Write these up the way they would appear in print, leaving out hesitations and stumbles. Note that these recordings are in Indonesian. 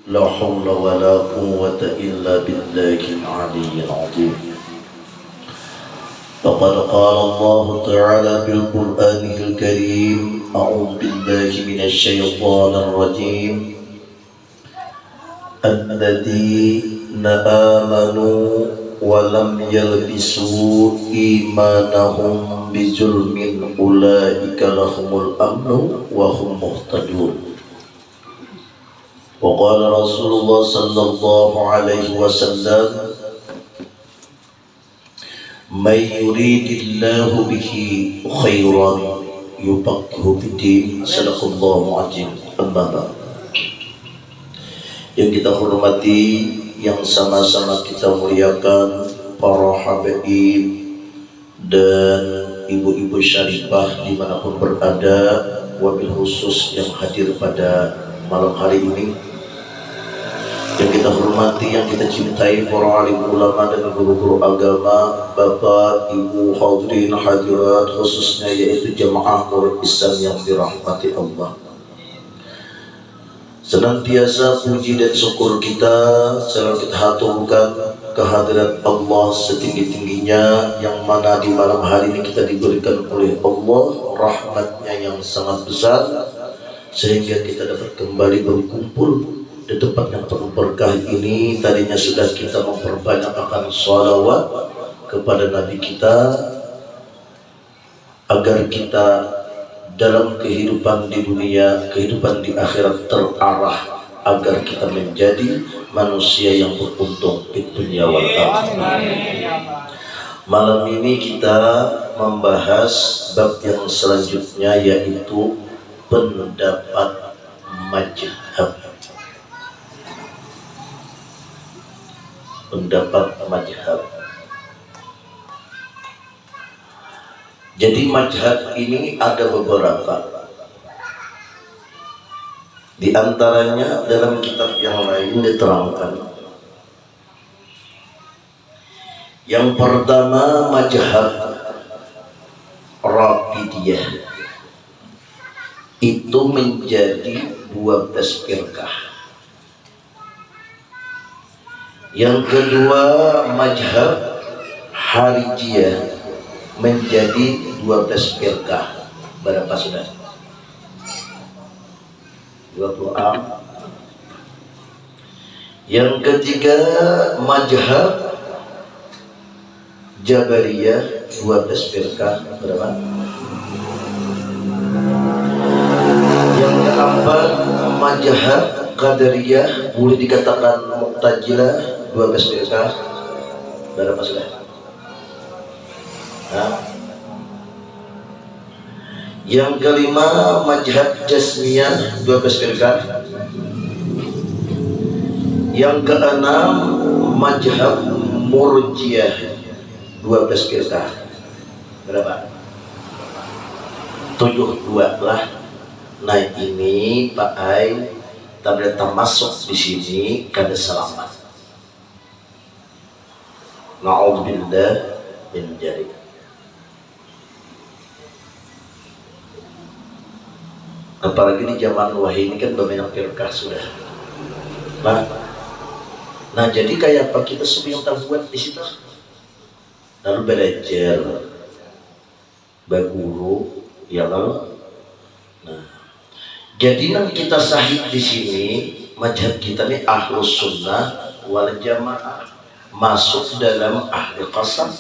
لا حول ولا قوة إلا بالله العلي العظيم. فقد قال الله تعالى في القرآن الكريم: أعوذ بالله من الشيطان الرجيم. الذين آمنوا ولم يلبسوا إيمانهم بظلم أولئك لهم الأمن وهم مهتدون. وقال رسول الله صلى الله عليه وسلم: من يريد الله به خيرا يفقهه في الدين. صدق الله العظيم. أما بعد. Yang kita hormati, yang sama-sama kita muliakan, para habaib dan ibu-ibu syarifah dimanapun berada, wabil khusus yang hadir pada malam hari ini, yang kita hormati, yang kita cintai, para alim ulama dan guru-guru agama, bapak, ibu, hadirin hadirat, khususnya yaitu jamaah Nurul Islam yang dirahmati Allah. Senantiasa puji dan syukur kita selalu kita haturkan kehadirat Allah setinggi-tingginya, yang mana di malam hari ini kita diberikan oleh Allah rahmatnya yang sangat besar, sehingga kita dapat kembali berkumpul di tempat yang penuh berkah ini. Tadinya sudah kita memperbanyak akan sholawat kepada Nabi kita, agar kita dalam kehidupan di dunia, kehidupan di akhirat terarah, agar kita menjadi manusia yang beruntung di dunia wal akhirah. Malam ini kita membahas bab yang selanjutnya, yaitu pendapat mazhab. Pendapat mazhab. Jadi mazhab ini ada beberapa. Di antaranya dalam kitab yang lain diterangkan. Yang pertama mazhab Rafidiyah. Itu menjadi 12 firqah. Yang kedua mazhab Harijiyah, menjadi 12 firqah. Berapa sudah? 26. Yang ketiga mazhab Jabariyah, 12 firqah. Berapa? Yang keempat mazhab Qadariyah, boleh dikatakan Mu'tazilah, 12 firqah. Berapa sudah? Yang kelima mazhab Jasmiyah, 12 firqah. Yang keenam mazhab Murji'ah, 12 firqah. Berapa? 72 lah. Nah ini Pak Ai tidak termasuk di sini kada selamat. Na'udzubillah min dzalik. Apalagi di zaman wahai ini kan banyak firqah sudah. Nah jadi kayak apa kita semua yang terbuat di situ, lalu belajar, berguru, ya lalu. Nah, jadi yang kita sahih di sini, mazhab kita ini Ahlus Sunnah wal Jamaah, masuk dalam ahli qasam.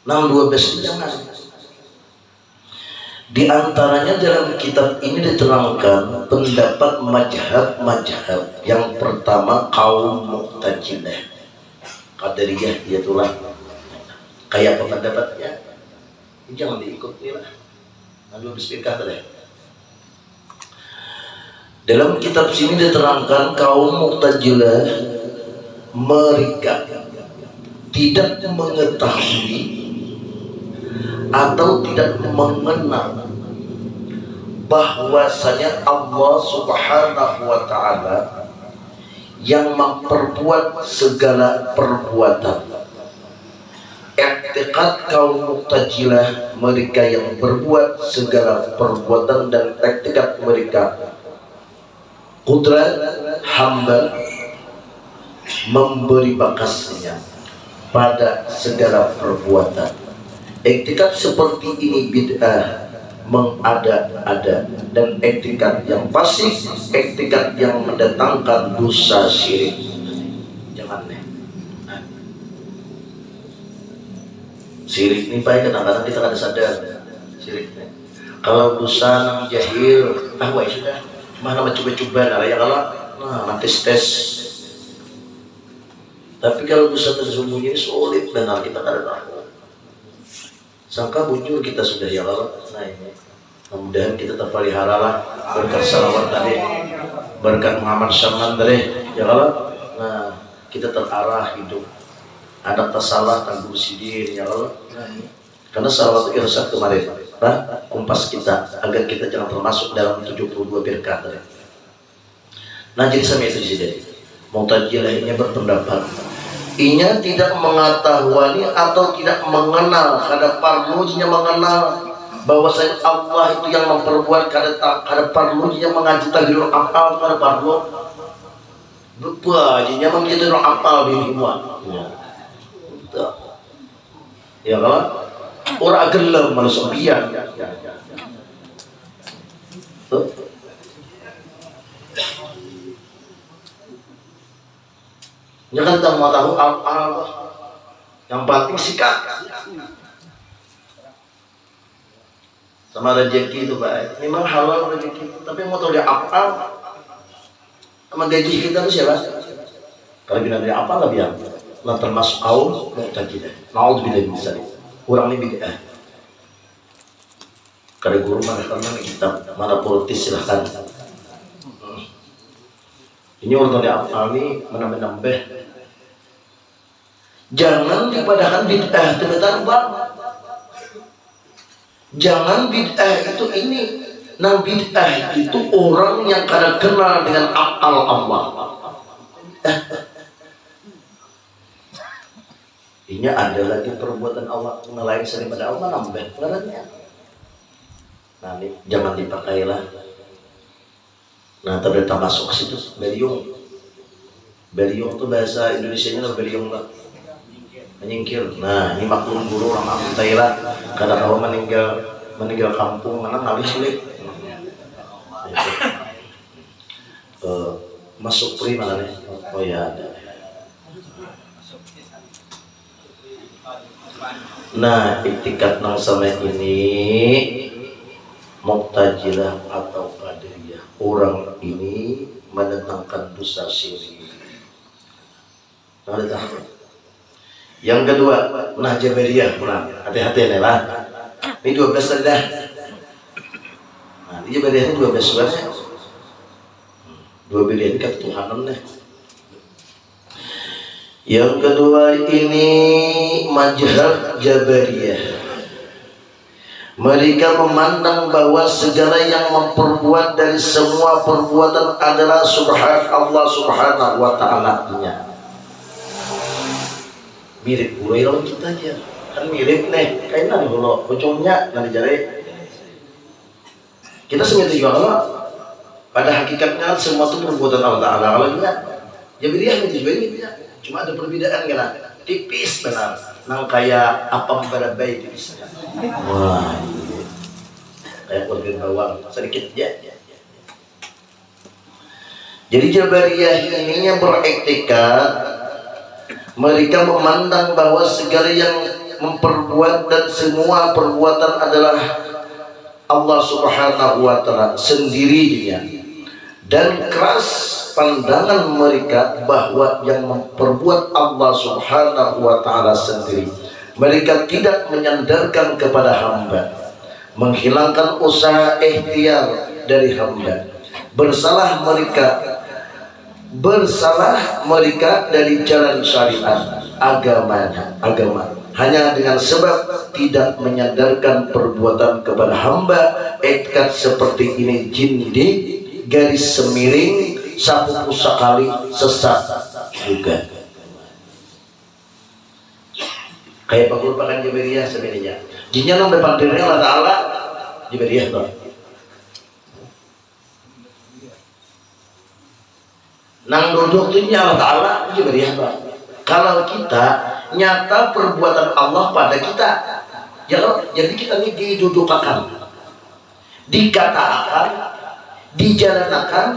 Nah 12 jangan. Di antaranya dalam kitab ini diterangkan pendapat mazhab-mazhab. Yang pertama kaum Mu'tazilah, Qadariyah, itulah. Kayak apa pendapatnya? Jangan diikuti lah. Lalu bismillah tadi. Dalam kitab sini diterangkan kaum Mu'tazilah mereka tidak mengetahui atau tidak mengenal bahwasanya Allah Subhanahu wa ta'ala yang memperbuat segala perbuatan. I'tiqad kaum Mu'tazilah, mereka yang berbuat segala perbuatan, dan i'tiqad mereka Kudrat hamba memberi bakasnya pada segala perbuatan. Iktikad seperti ini bid'ah mengada-ada, dan iktikad yang pasif, iktikad yang mendatangkan dosa syirik. Jangan nih. Syirik ini baik, kadang-kadang kita ada sadar syirik nih. Kalau dosa nang jahil, wah sudah, mana coba-coba lah ya, kalau nanti tes. Tapi kalau dosa tersembunyi sulit benar, kita kadang tahu. Sangka bujur kita sudah ya Allah. Nah ini, mudah-mudahan kita terpelihara lah berkat salawat tadi, berkat Muhammad Syamman tadi ya Allah. Nah kita terarah hidup, ada tasalah tangguh sidin ya Allah. Karena salawat irsyad kemarin, kumpas kita agar kita jangan termasuk dalam 72 firqah tadi. Nah jadi sama itu jadi Mu'tazilah ini berpendapat inya tidak mengetahui atau tidak mengenal, kada parlunya mengenal bahwasanya Allah itu yang memperbuat, kada parlunya mengaji tahlil akal, kada parlu lupa aja mengaji tahlil akal bini semua ya kalau orang gelem manusia biar jangan tak mau tahu apa, yang penting sikat sama rezeki itu baik, memang halal rezeki, tapi mau tahu dia apa sama gaji kita itu siapa? Kalau bilang dia apa lah biar, nah termasuk kaum Mu'tazilah, naudzubillah min dzalik, kurang ini bid'ah. Kalau guru mana kita mana politis silahkan. Ini orang dia apa ini menambah. Jangan dipadakan bid'ah teman bang. Jangan bid'ah itu ini. Nah bid'ah itu orang yang kada kenal dengan akal Allah. Ini ada lagi perbuatan Allah lain daripada Allah nambah ngarannya. Nah ini jangan dipakailah. Nah ternyata masuk ke situ beliung. Beliung itu bahasa Indonesianya beliung lah. Menyingkir. Nah ini maklum guru orang Thailand kadang kalau meninggal kampung mana ngalih sulit masuk pri mana nih? Oh ya ada. Nah iktikad nang sama ini Mu'tazilah atau Qadariyah, orang ini menentangkan dosa syirik. Nah, yang kedua, nah Jabariyah pulang, hati-hati nih lah. Ini 12 tadi dah. Nah, ini Jabariyah ini 12 sebenarnya. 12 ini ketuhanan nih. Yang kedua ini mazhab Jabariyah. Mereka memandang bahwa segala yang memperbuat dari semua perbuatan adalah Allah Subhanahu wa ta'ala-nya. Mirip gulai lawan kita aja kan mirip nih kayaknya nih kalau ujungnya nanti jari kita semuanya juga Allah pada hakikatnya semua itu perbuatan Allah Ta'ala. Kalau enggak Jabariyah itu juga ini cuma ada perbedaan kan tipis benar nang kayak apa pada baik tipisnya. Wah kayak kulit bawang sedikit ya. Jadi Jabariyah ini yang beriktikad mereka memandang bahwa segala yang memperbuat dan semua perbuatan adalah Allah Subhanahu wa ta'ala sendirinya, dan keras pandangan mereka bahwa yang memperbuat Allah Subhanahu wa ta'ala sendiri. Mereka tidak menyandarkan kepada hamba, menghilangkan usaha ikhtiar dari hamba. Bersalah mereka dari jalan syariat agama hanya dengan sebab tidak menyandarkan perbuatan kepada hamba. Iktikad seperti ini jin di garis semiring satu sekali sesat juga. Kayak merupakan Jabariyah sebenarnya. Jinnya nang depan dirinya Allah Ta'ala Jabariyah tuh. Nang duduk itu Allah Ta'ala juga apa? Kalau kita nyata perbuatan Allah pada kita, ya, jadi kita ini didudukakan, dikatakan, dijalanakan,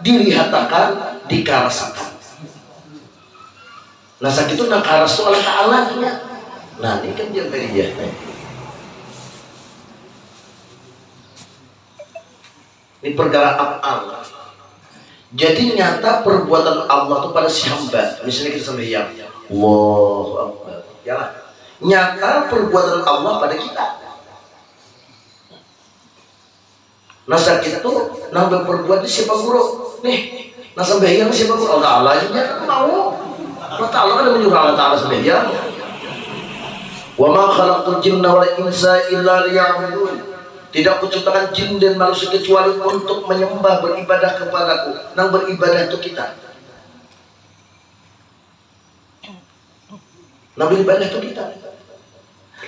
dilihatakan, dikarasakan. Nah sakit itu nang karas itu Allah Ta'ala nya. Nah ini kan dia. Ini perkara af'al. Jadi nyata perbuatan Allah itu pada si hamba. Misalnya kita sembahyang, Allahu Akbar. Ya lah. Nyata perbuatan Allah pada kita. Nah sakit itu nang berbuat siapa guru? Nih, nah sembahyang siapa guru? Allah Ta'ala nya kan mau. Allah Ta'ala kan menyuruh Allah Ta'ala sembahyang. Wa ma khalaqtul jinna wal insa illa liya'budun. Tidak kuciptakan jin dan manusia kecuali untuk menyembah, beribadah kepadaku. Nang beribadah itu kita. Nang beribadah itu kita.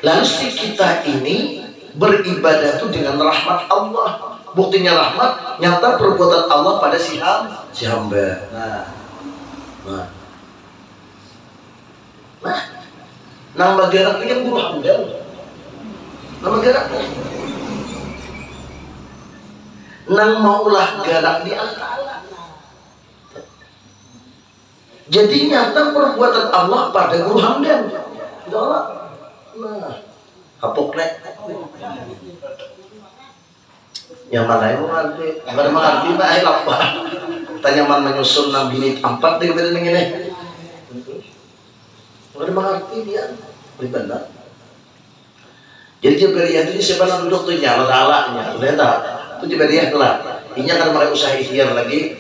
Lalu si kita ini beribadah itu dengan rahmat Allah. Buktinya rahmat, nyata perbuatan Allah pada si hamba. Nama geraknya kan guru hamba. Nama geraknya. Nang maulah gerak di Allah Ta'ala. Jadi nyata perbuatan Allah pada guru hamdan. Nah, hapuk nek. Yang mana yang mengerti? Yang mengerti pak apa? Tanya man menyusun nabi ini 4 dia beda dengan ini. Nggak mengerti dia, benar. Jadi Jabariyah itu siapa yang duduk tuh nyala Ta'ala-nya, lihat tak? Itu Jabariyah lah. Ini akan mereka usaha ikhtiar lagi.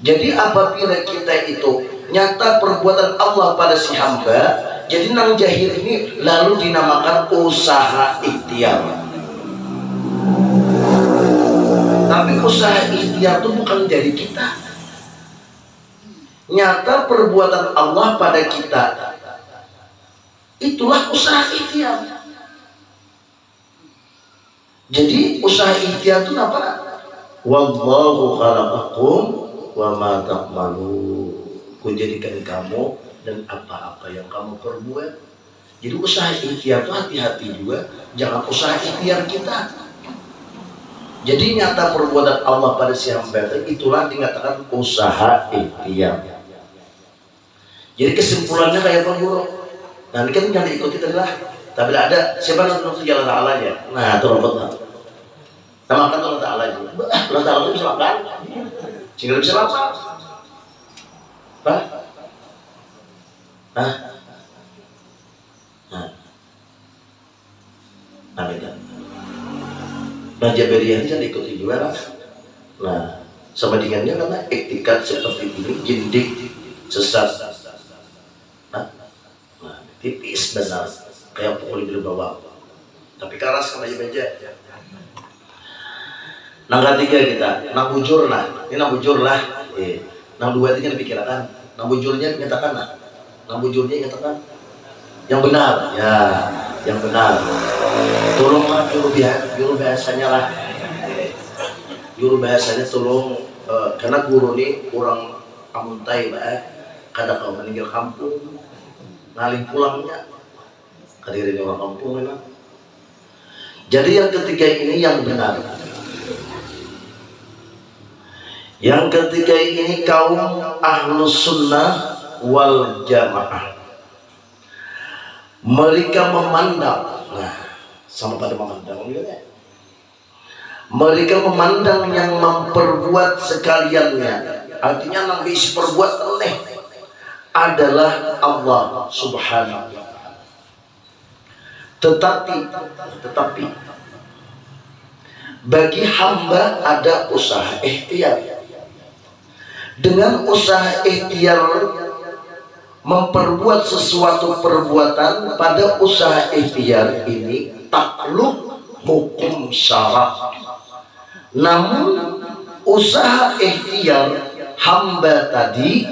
Jadi apabila kita itu nyata perbuatan Allah pada si hamba, jadi nang jahil ini lalu dinamakan usaha ikhtiar. Tapi usaha ikhtiar itu bukan dari kita. Nyata perbuatan Allah pada kita, itulah usaha ikhtiar. Jadi usaha ikhtiar itu apa? Wallahu khalaqakum wa ma ta'malun. Ku jadikan kamu dan apa-apa yang kamu perbuat. Jadi usaha ikhtiar itu hati-hati juga, jangan usaha ikhtiar kita. Jadi nyata perbuatan Allah pada si hamba itulah dikatakan usaha ikhtiar. Jadi kesimpulannya kayak apa guru? Nanti kan yang diikuti adalah tapi ada siapa yang menurut jalan Allah nya. Nah itu robot lah. Namakan Allah Ta'ala itu. Allah Ta'ala itu bisa makan, sehingga bisa makan. Apa? Hah? Nah, kan. Nah Jabariyah ini kan diikuti juga lah. Nah sama dengannya karena etikat seperti ini jindik sesat. Nah, tipis benar kayak pukul di bawah. Tapi keras sama aja. Nang ketiga kita, nang bujur lah. Ini nang bujur lah. Nang dua itu kan dipikirkan. Nang bujurnya nyatakan lah. Nang bujurnya nyatakan yang benar. Ya, yang benar. Tolonglah juru bahasanya lah. Juru bahasanya tolong karena guru ini orang amuntai kadang kau meninggal kampung, ngaling pulangnya. Kadirin orang kampung memang. Jadi yang ketiga ini yang benar. Yang ketiga ini kaum ahlus sunnah wal jamaah. Mereka memandang, nah sama pada memandang ya. Mereka memandang yang memperbuat sekaliannya. Artinya yang bisa perbuat oleh adalah Allah Subhanahu wa Ta'ala. Tetapi bagi hamba ada usaha ikhtiar. Dengan usaha ikhtiar memperbuat sesuatu perbuatan, pada usaha ikhtiar ini takluk hukum syarak. Namun usaha ikhtiar hamba tadi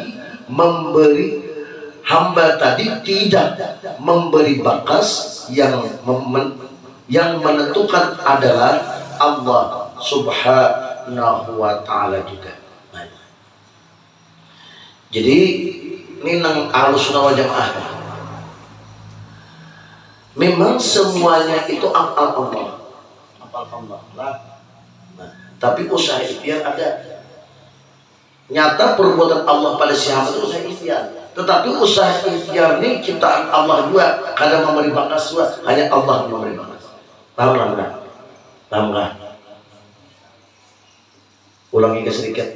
tidak memberi bakas, yang menentukan adalah Allah Subhanahu wa Ta'ala juga. Jadi ini nang Ahlussunnah wal Jamaah. Memang semuanya itu afal Allah. Afal Allah. Nah, tapi usaha ikhtiar ada. Nyata perbuatan Allah pada si hamba itu usaha ikhtiar. Tetapi usaha ikhtiar ini ciptaan Allah juga. Kadang memberi bakas juga. Hanya Allah yang memberi bakas. Paham nggak? Paham nggak? Ulangi ke sedikit.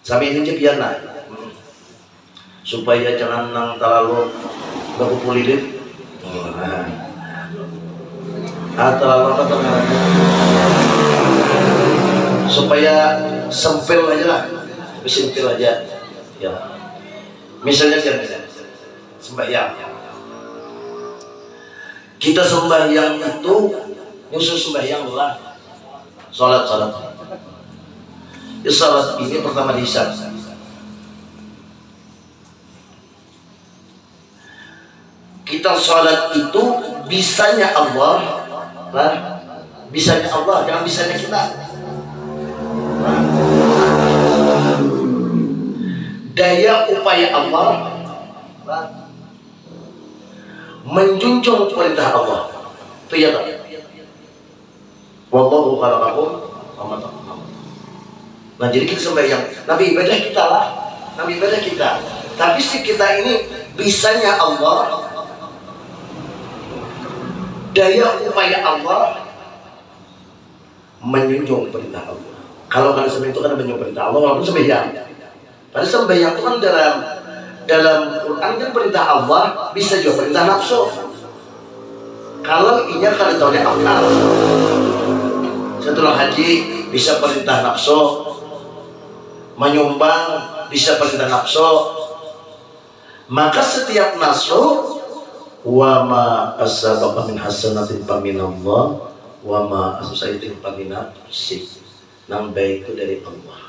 Sampai ini biar nah. Supaya jangan nang terlalu baku pulidit. Terlalu apa namanya? Supaya sempil aja lah, sempil aja. Ya. Misalnya sembahyang. Kita sembahyang itu nyusul sembahyang lah. Salat. Ya, salat ini pertama dihisab. Kita salat itu bisanya Allah, nah, bisanya Allah, jangan bisanya kita. Nah, daya upaya Allah, nah, menjunjung perintah Allah. Itu ya tak? Wallahu khalaqakum wa ma ta'malun. Nah, jadi kita sembahyang, nabi ibadah kita lah, nabi ibadah kita. Tapi si kita ini bisanya Allah, daya upaya Allah menjunjung perintah Allah. Kalau kalian sembahyang itu kan menjunjung perintah Allah walaupun sembahyang. Pada sembahyang itu kan dalam Quran kan perintah Allah bisa juga perintah nafsu. Kalau inya kalian tahunya akal. Setelah haji bisa perintah nafsu, menyumbang bisa perintah nafsu. Maka setiap nafsu wa ma asabaka min hasanatin faminallah wa ma asaitin faminafsik. Nang baik itu dari Allah.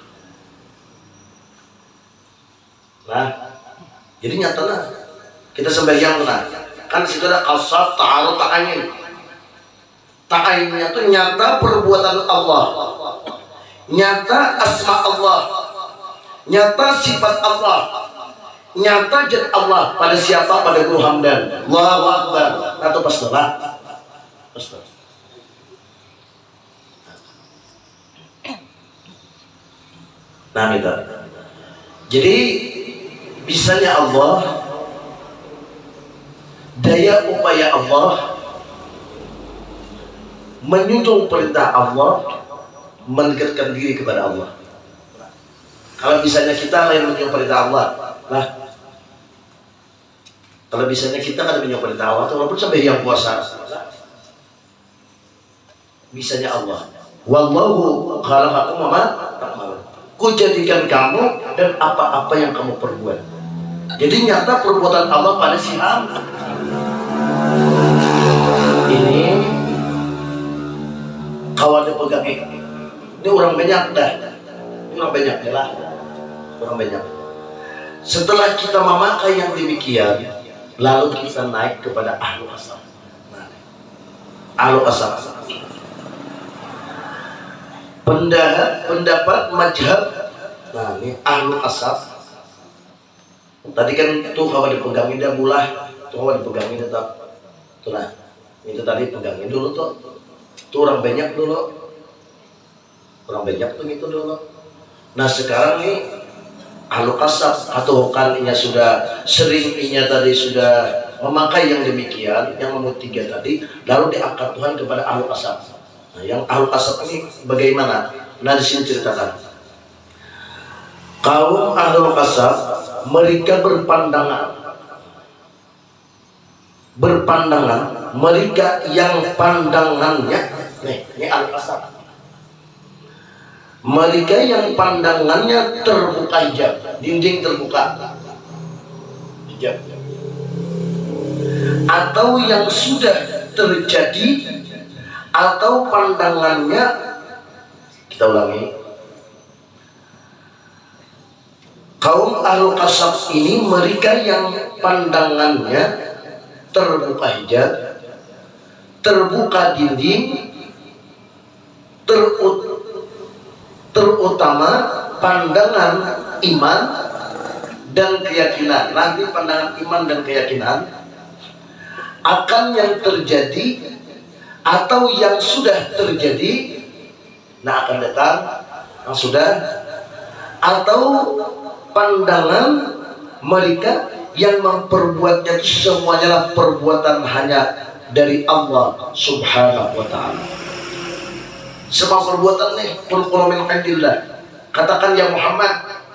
Nah, jadi nyatanya kita sembahyang kan situ ada qasab ta'arud ta'ayin. Ta'ayinnya itu nyata perbuatan Allah, nyata asma Allah, nyata sifat Allah, nyata zat Allah. Pada siapa? Pada Guru Hamdan. Allahu Akbar. Atau pastola. Pastola. Nah, minta. Jadi bisanya Allah, daya upaya Allah, menjunjung perintah Allah, mendekatkan diri kepada Allah. Kalau bisanya kita yang menjunjung perintah Allah, lah. Kalau bisanya kita kan menjunjung perintah Allah, walaupun sampai yang puasa, bisanya Allah. Wallahu khalaqakum wa ma ta'malun. Ku jadikan kamu dan apa-apa yang kamu perbuat. Jadi nyata perbuatan Allah pada si hamba. Ini kawan pegang ini orang banyak dah. Ini orang banyak lah. Orang banyak. Setelah kita memakai yang demikian, lalu kita naik kepada ahlu asal. Ahlu asal. Pendapat mazhab. Nah, ini ahlu asal. Tadi kan tuh kalau dipegangin dia bulah, tuh kalau dipegangin tetap. Tuh nah, itu tadi pegangin dulu tuh. Tuh orang banyak dulu. Orang banyak tuh gitu dulu. Nah, sekarang nih ahlu kasab atau kan inya sudah sering inya tadi sudah memakai yang demikian, yang nomor 3 tadi, lalu diangkat Tuhan kepada ahlu kasab. Nah, yang ahlu kasab ini bagaimana? Nah, di sini ceritakan. Kaum ahlu kasab mereka berpandangan mereka yang pandangannya ini al-qasam, mereka yang pandangannya terbuka hijab, dinding terbuka hijab, atau yang sudah terjadi, atau pandangannya, kita ulangi, kaum ahlu kasab ini mereka yang pandangannya terbuka hijab, terbuka dinding, terutama pandangan iman dan keyakinan. Nanti pandangan iman dan keyakinan akan yang terjadi atau yang sudah terjadi, nah akan datang yang sudah, atau pandangan mereka yang memperbuatnya itu semuanya lah perbuatan hanya dari Allah Subhanahu wa ta'ala. Semua perbuatan nih kullu min indillah. Katakan ya Muhammad,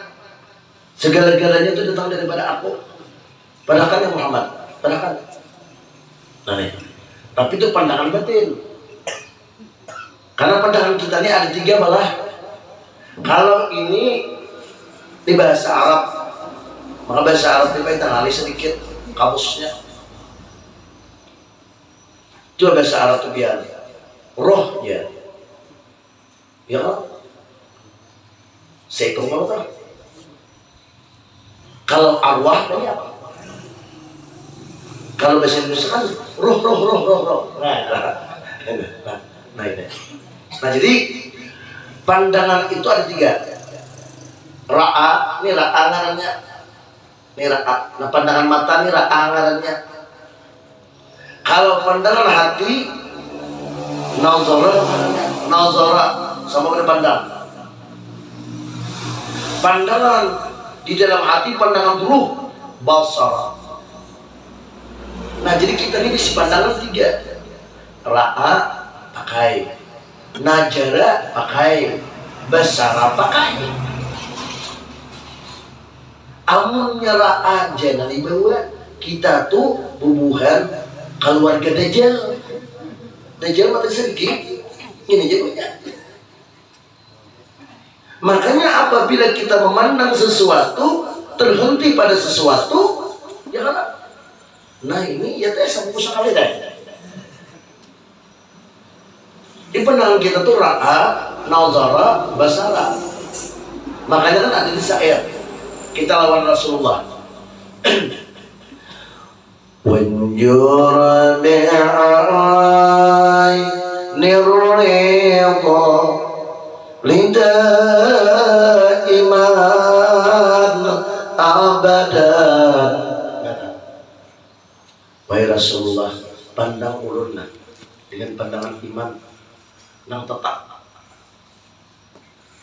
segala-galanya itu datang daripada aku. Padahal kan ya Muhammad, padahal kan. Nah nih, tapi itu pandangan batin. Karena pandangan kita ini ada tiga malah. Kalau ini di bahasa Arab, maka bahasa Arab itu kita ngali sedikit kamusnya. Coba bahasa Arab itu biar roh ya, ya kan? Sekum apa? Kalau arwah ini apa? Kalau bahasa Indonesia kan roh. Nah ini. Nah jadi pandangan itu ada tiga. Ra'a, ini ra'a ngarannya. Ini ra'a. Nah pandangan mata ini ra'a ngarannya. Kalau pandangan hati, nazara sama dengan pandang. Pandangan di dalam hati, pandangan ruh, basara. Nah jadi kita ini di pandangan tiga. Ra'a pakai, najara pakai, basara pakai. Amunnya ra'a jangan dibawa. Kita tuh bubuhan keluarga Dajjal. Dajjal mati sedikit. Ini jadinya. Makanya apabila kita memandang sesuatu, terhenti pada sesuatu, ya kan? Nah ini ya teh sama sekali deh. Di pandangan kita tuh ra'a, nazara, basara. Makanya kan ada di syair kita lawan Rasulullah. Wanjur bi'ai nirriqa lida iman abadan. Wahai Rasulullah, pandang ulunna dengan pandangan iman yang tetap.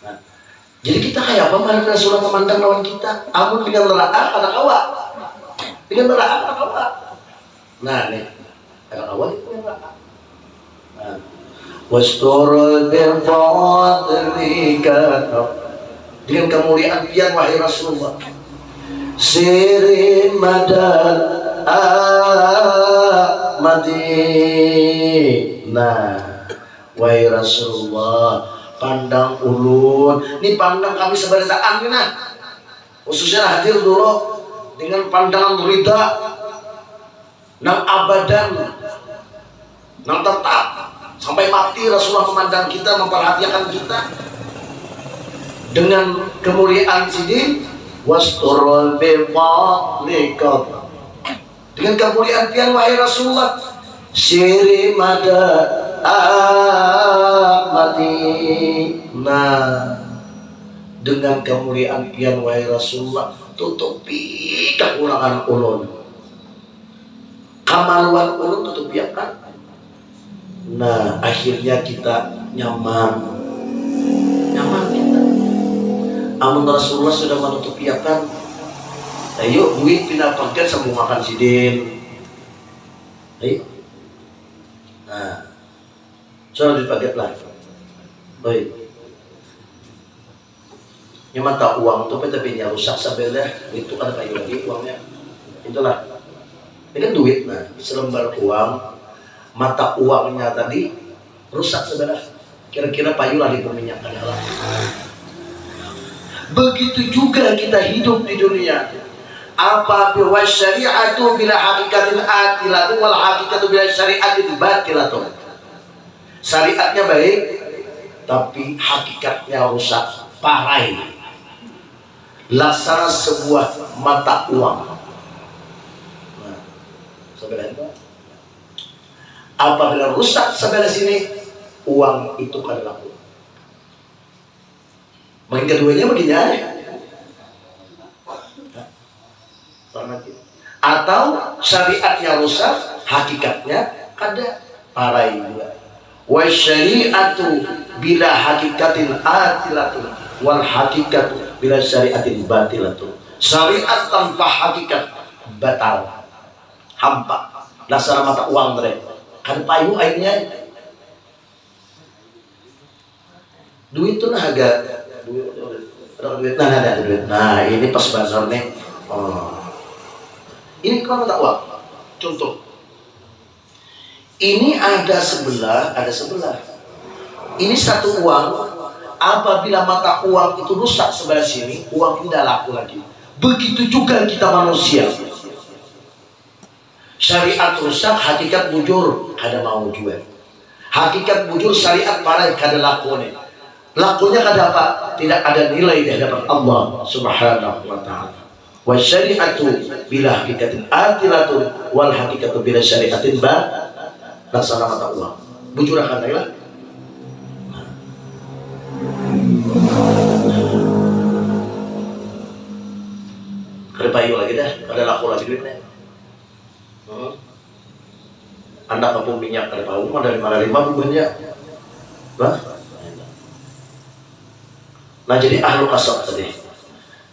Nah, jadi kita kayak apa? Mari Rasulullah memandang lawan kita. Amun dengan neraka anak awak, dengan neraka anak awak. Nah nih, anak awak itu neraka. Nah, wasturul bifadlika, dengan kemuliaan pian wahai Rasulullah, siri madal Madinah. Wahai Rasulullah, pandang ulun, ini pandang kami seberdasaan ini nah. Khususnya hadir dulu dengan pandangan rida, nang abadan, nang tetap sampai mati. Rasulullah memandang kita, memperhatikan kita dengan kemuliaan sidin. Wasturul bifadlika, dengan kemuliaan pian wahai Rasulullah, siri mada amati. Nah, dengan kemuliaan pian wahai Rasulullah, tutupi kekurangan ulun, kamaluan ulun tutupi kan. Nah akhirnya kita nyaman kita. Amun Rasulullah sudah menutupi kan. Ayo duit pindah paket sambil makan sidin. Ayo. Nah, coba dipaket lah. Baik. Yang mata uang itu tapi rusak sebelah itu kan kayu lagi uangnya. Itulah. Ini kan duit, nah selembar uang, mata uangnya tadi rusak sebelah. Kira-kira payulah diperminyakkan Allah. Begitu juga kita hidup di dunia. Apabila syariatu bila hakikatin atilatu wal hakikatu bila syariatin batilatu. Syariatnya baik, tapi hakikatnya rusak, parai. Laksana sebuah mata uang. Nah, sebelah itu. Apabila rusak sebelah sini, uang itu kan laku. Makin keduanya makin aneh. Atau syariatnya rusak, hakikatnya kada parai juga. Wa syari'atu bila hakikatin atilatun wal hakikatu bila syariatin batilatun. Syariat tanpa hakikat batal, hampa. Dasar mata uang mereka. Kan payu airnya. Duit itu harga. Duit. Nah, duit. Nah, ini pas bazar nih. Oh. Ini kalau mata uang. Contoh. Ini ada sebelah. Ini satu uang. Apabila mata uang itu rusak sebelah sini, uang tidak laku lagi. Begitu juga kita manusia. Syariat rusak, hakikat bujur, kada mau jual. Hakikat bujur, syariat parai, kada lakone. Lakunya kada apa? Tidak ada nilai di hadapan Allah Subhanahu wa ta'ala. Wa syari'atu bila hakikatin atilatun wal hakikatu bila syariatin laksana mata uang. Bujur akan lah. Kada payu lagi dah, kada laku lagi duitnya. Anda kampung minyak kada tahu mah dari mana lima banyak. Nah jadi ahlu kasab tadi.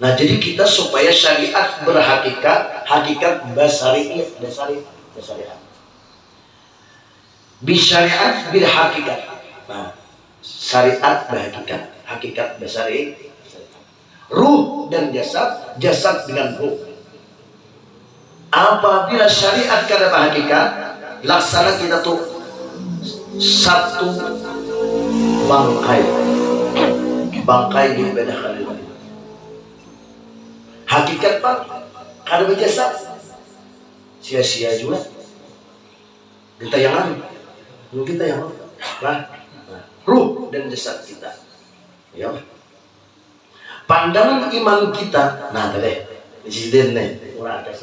Nah jadi kita supaya syariat berhakikat, hakikat basariah, basariah. Bisyariat berhakikat. Nah syariat berhakikat, hakikat basariah. Ruh dan jasad, jasad dengan ruh. Apabila syariat kada berhakikat, laksana kita tuh satu bangkai dibedakan dengan hakikat pak kada berjasa sia-sia juga kita yang ruh dan jasad kita ya pandangan iman kita nah tadi insiden nih kurang ada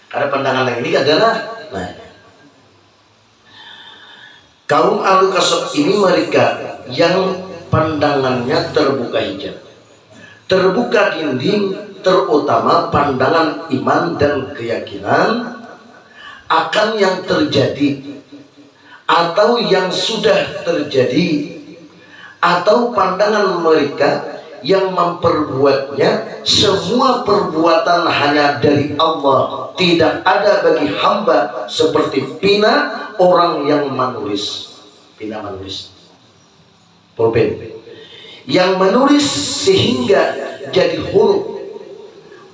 karena pandangan yang ini adalah nah kaum ahlu kasab ini mereka yang pandangannya terbuka hijab, terbuka dinding, terutama pandangan iman dan keyakinan akan yang terjadi atau yang sudah terjadi, atau pandangan mereka yang memperbuatnya semua perbuatan hanya dari Allah, tidak ada bagi hamba seperti pina orang yang menulis, pina menulis pulpen yang menulis sehingga jadi huruf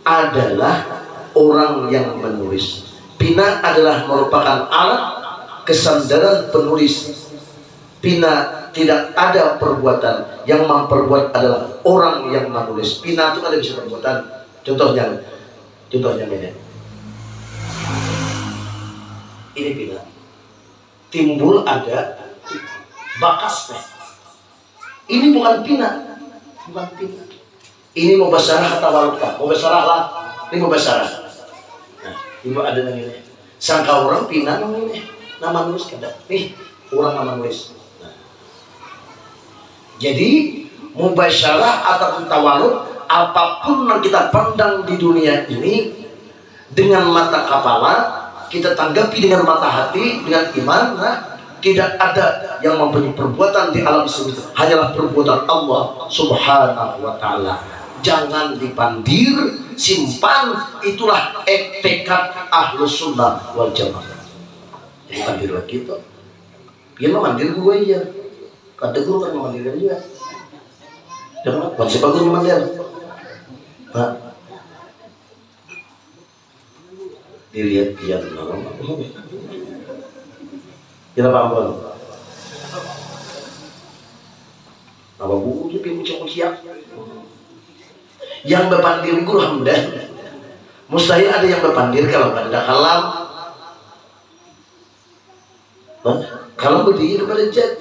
adalah orang yang menulis. Pina adalah merupakan alat kesandaran penulis. Pina tidak ada perbuatan, yang memperbuat adalah orang yang menulis. Pina itu ada bisa perbuatan. Contohnya ini pina timbul ada bakas. Ini bukan pina, ini mau basarah atau waluka, mau basarah lah, ini mau basarah. Nah, ibu ada yang ini. Sangka orang pina ini nama nulis kada. Nih orang nama nulis. Nah. Jadi mubasyarah ataupun tawalud, apapun yang kita pandang di dunia ini dengan mata kepala, kita tanggapi dengan mata hati, dengan iman. Nah, tidak ada yang mempunyai perbuatan di alam semesta, hanyalah perbuatan Allah Subhanahu wa ta'ala. Jangan dipandir, simpan, itulah tekad ahlus sunnah wal jamaah. Jadi pandir lagi itu dia memandir gue ya, kata guru kan memandir dia. Jangan siapa guru memandir pak dilihat dia kita paham apa buku itu pincang yang berpandir guru hamdan mustahil ada yang berpandir kalau ada kalam kalau berdiri kepada jad.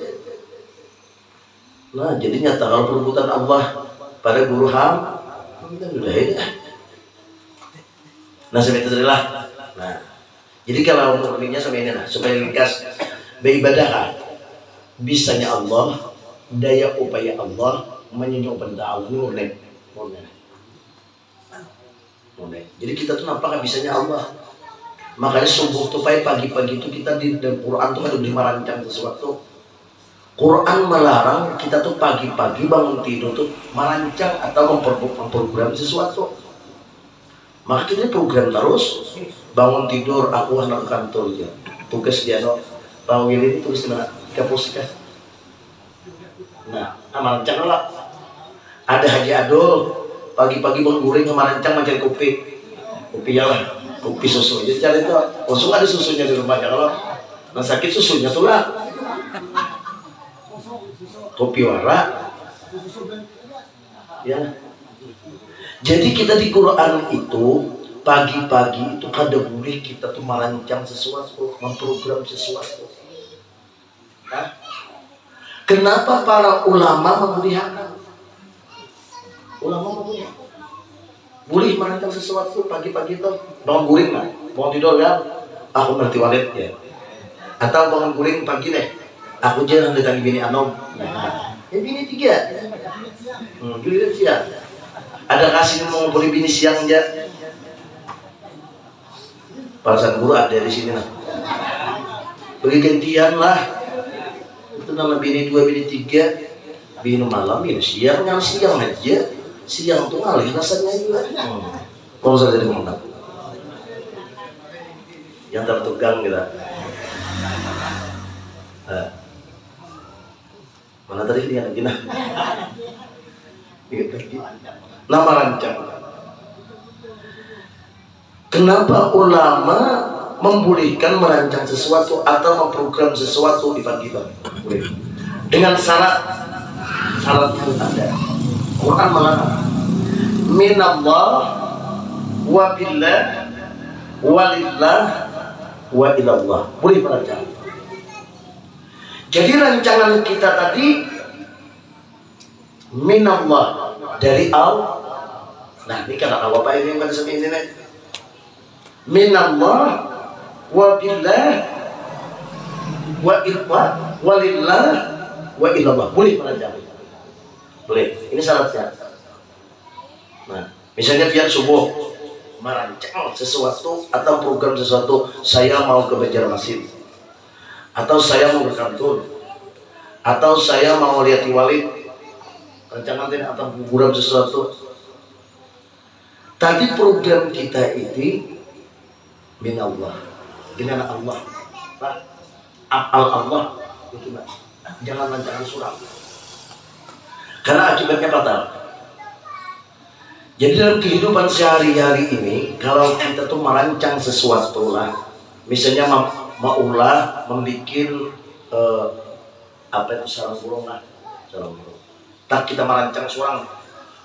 Nah jadi nyata kalau perbuatan Allah pada guru ham kita sudah ini nah seperti itulah. Nah jadi kalau murninya sampai ini lah supaya ringkas beribadah bisanya Allah, daya upaya Allah, menyinggung benda Allah ini murni. Jadi kita tuh nampak bisanya Allah. Makanya subuh tuh pagi-pagi itu kita di dalam Quran tuh kan merancang sesuatu. Quran melarang kita tuh pagi-pagi bangun tidur tuh merancang atau memprogram sesuatu. Maka kita program terus. Bangun tidur aku anak kantor ya. Tugas dia no. Bangun ini tulis di mana? Kapus kan. Nah, merancang lah. Ada Haji Adul pagi-pagi bangun guring merancang mencari kopi ya lah, kopi susu. Jadi cari itu, langsung ada susunya di rumahnya. Kalau nah sakit susunya tuh lah. Kopi wara. Ya. Jadi kita di Quran itu pagi-pagi itu kada boleh kita tuh merancang sesuatu, memprogram sesuatu. Nah, kenapa para ulama memuliakan? Ulama memuliakan. Boleh merancang sesuatu pagi-pagi itu bangun guring lah, bangun tidur kan? Aku ngerti walid ya. Atau bangun guring pagi deh. Aku jarang datang bini anom. Nah, bini 3. Giliran siang. Ada kasih mau boleh bini siang aja. Parasan guru ada di sini lah. Beri gantian lah. Itu nama bini 2, bini 3. Bini malam, bini siang, yang siang aja. Siang tuh ngalih rasanya juga. Kalau saya jadi komentar. Yang tertegang kita. Mana tadi dia lagi nah? Nama rancang. Kenapa ulama membolehkan merancang sesuatu atau memprogram sesuatu di pagi-pagi? Boleh. Dengan syarat itu ada. Quran melarang. Minallah wa billah walillah wa ilallah. Boleh merancang. Jadi rancangan kita tadi minallah dari Allah. Nah, ini kan apa ini yang pada ini nih? Minallah wa billah wa ilallah walillah wa ilallah. Boleh merancang. Boleh. Ini syaratnya. Nah, misalnya biar subuh merancang sesuatu atau program sesuatu, saya mau ke Banjarmasin, atau saya mau ke kantor, atau saya mau lihat Walid, rancangan atau program sesuatu. Tadi program kita ini min Allah, dengan Allah, Allah itu jangan rancangan suram. Karena akibatnya fatal. Jadi dalam kehidupan sehari-hari ini, kalau kita tuh merancang sesuatu lah, misalnya maulah membuat apa itu sarang burung lah, sarang burung. Tak kita merancang seorang,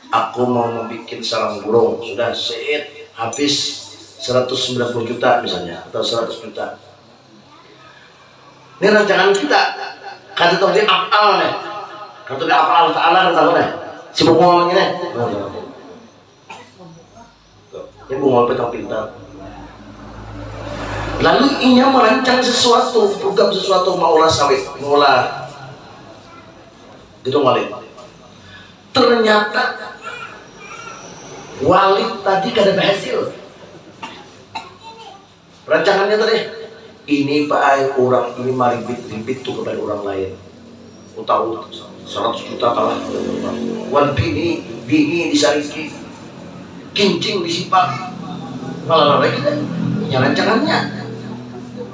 aku mau membuat sarang burung, sudah seet habis 190 juta misalnya atau 100 juta. Ini rancangan kita, kata tahu dia akal nih. Kalau tidak apa Allah Ta'ala kan tahu nih, sibuk ngomong ini. Ini bungol petang pintar. Lalu inya merancang sesuatu, program sesuatu, maulah sawit, maulah gitu Walid. Ternyata Walid tadi kada berhasil. Rancangannya tadi, ini Pak orang ini maribit-ribit tuh kepada orang lain. Tahu 100 juta kalah wan bini disariki kincing disipak malah lagi kita rancangannya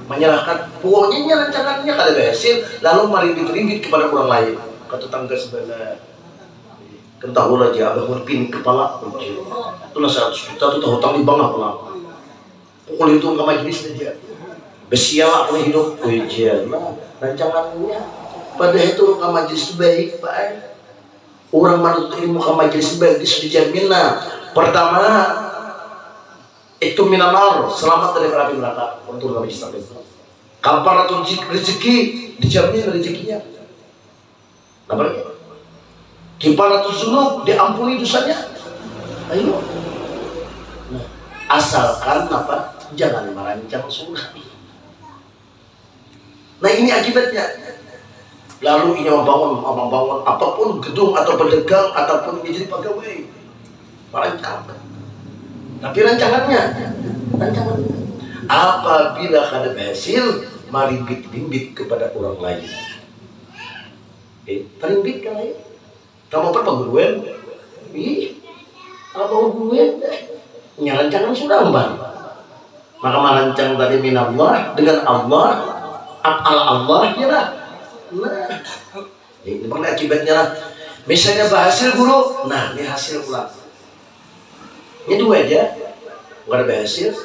menyalahkan pokoknya rancangannya kada berhasil lalu meribit-ribit kepada orang lain ke tetangga sebelah kentahul aja abah pin kepala itulah 100 juta itu tahu hutang di bank lah pukul itu ke majelis aja besialah aku hidup ujian rancangannya pada itu ke majelis baik Pak. Orang manut ilmu ke majelis baik itu dijamin. Pertama itu minanar selamat dari api neraka untuk ke majelis baik. Kamparatul rezeki dijamin rezekinya. Apa lagi? Kifaratul dzunub diampuni dosanya. Ayo. Nah, asalkan apa? Jangan merancang surah. Nah ini akibatnya. Lalu ini membangun apapun gedung atau pedagang ataupun ini jadi pegawai. Merancang. Tapi rancangannya. Apabila ada hasil, marimbit-bimbit kepada orang lain. Marimbit kan lain. Kamu apa guruen? Apa guruen? Rancangan sudah bang. Maka merancang tadi minallah dengan Allah, af'al Allah ya lah. Nah, ini mana akibatnya lah. Misalnya berhasil guru, nah ini hasil pulang. Ini dua aja, nggak ada berhasil.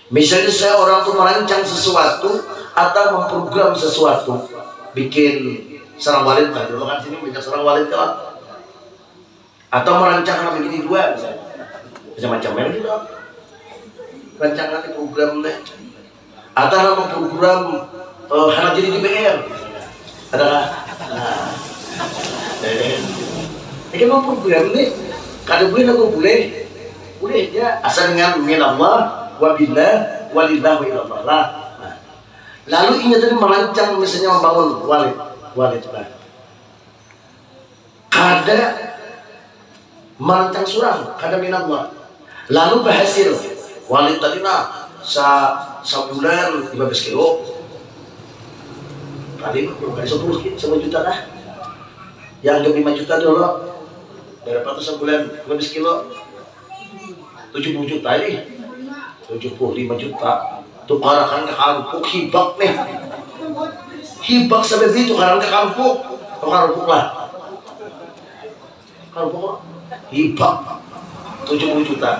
Misalnya saya orang tuh merancang sesuatu atau memprogram sesuatu, bikin sarang walid lah. Dulu kan sini banyak sarang walid kan. Atau merancang begini dua misalnya, macam-macam gitu. Rancangan di program nih, atau memprogram hanya jadi DPR adalah ini mau program nih kalau boleh ya asal dengan minallah wabillah walillah wa ilallah. Lalu ini tadi merancang misalnya membangun walid lah, kada merancang surang kada minallah, lalu berhasil walid tadi nah sebulan 15 kilo kali 10 juta lah, yang 5 juta dulu berapa tuh sebulan 15 kilo 70 juta ini 75 juta tukarakan ke kampung hibak nih, hibak sampai itu tukaran ke kampung lah kampung hibak 70 juta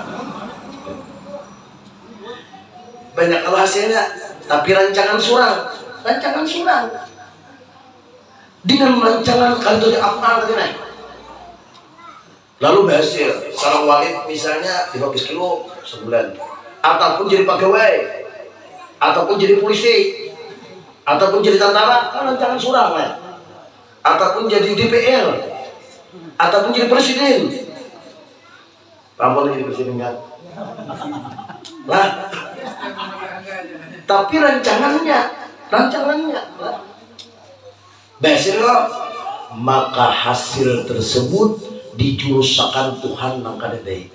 banyak kalau hasilnya, tapi rancangan surang dengan rancangan kantornya apa tadi naik. Lalu berhasil sarang walid misalnya 15 kilo sebulan, ataupun jadi pegawai, ataupun jadi polisi, ataupun jadi tentara, kan rancangan surang lah. Ataupun jadi DPR, ataupun jadi presiden. Kamu jadi presiden kan? Lah, tapi rancangannya berhasil maka hasil tersebut dijurusakan Tuhan nang kada baik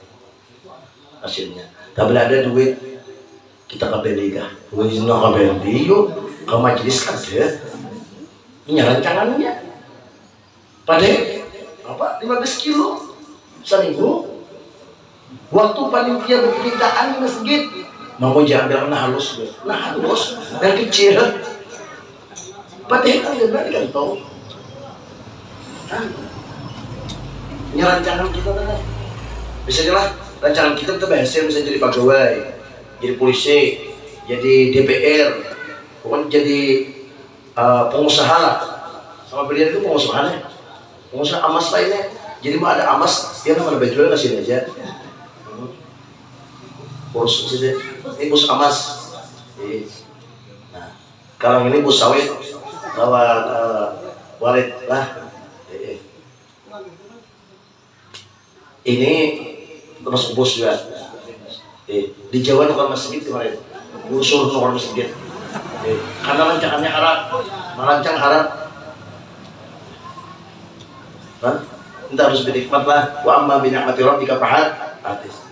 hasilnya. Tak boleh ada duit kita kabeli kah? Duit nak kabeli yuk ke majelis kada. Ini rancangannya. Padahal apa 15 kilo seminggu. Waktu panitia berperintahan di masjid mau jangan halus dan kecil. Padahal kan gak kan tahu. Ini rancangan kita kan. Misalnya lah rancangan kita berhasil bisa jadi pegawai, jadi polisi, jadi DPR, bukan jadi pengusaha lah. Sama beliau itu pengusaha amas lainnya. Jadi mau ada amas, dia nama baju ke sini aja. Bos sini, ini bos amas. Nah, kalau ini bos sawit, bawa walid lah. Ini termasuk bos juga. Di Jawa bukan masjid kemarin, usul bukan masjid. Karena rancangannya haram, merancang haram. Kita harus bernikmat lah. Wa amma bi ni'mati rabbika fahaddits.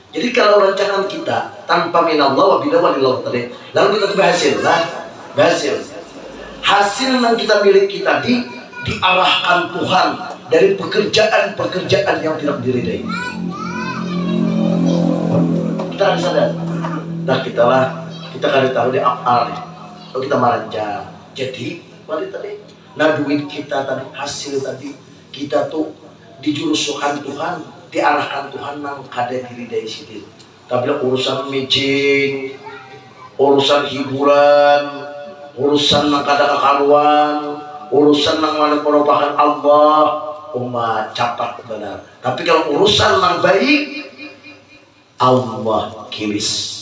Jadi kalau rancangan kita tanpa minallah wa bila walillah tadi, lalu kita berhasil. Hasil yang kita miliki tadi diarahkan Tuhan dari pekerjaan yang tidak diridai. Kita harus sadar. Nah kita kan tahu di afal nih. Kalau kita merancang, jadi walid tadi. Nah duit kita tadi, hasil tadi kita tuh dijurusukan Tuhan, diarahkan Tuhan nang kada diridai situ. Tapi urusan micing, urusan hiburan, urusan nang kada kakaluan, urusan nang mana perubahan Allah, umat capat benar. Tapi kalau urusan nang baik, Allah kiris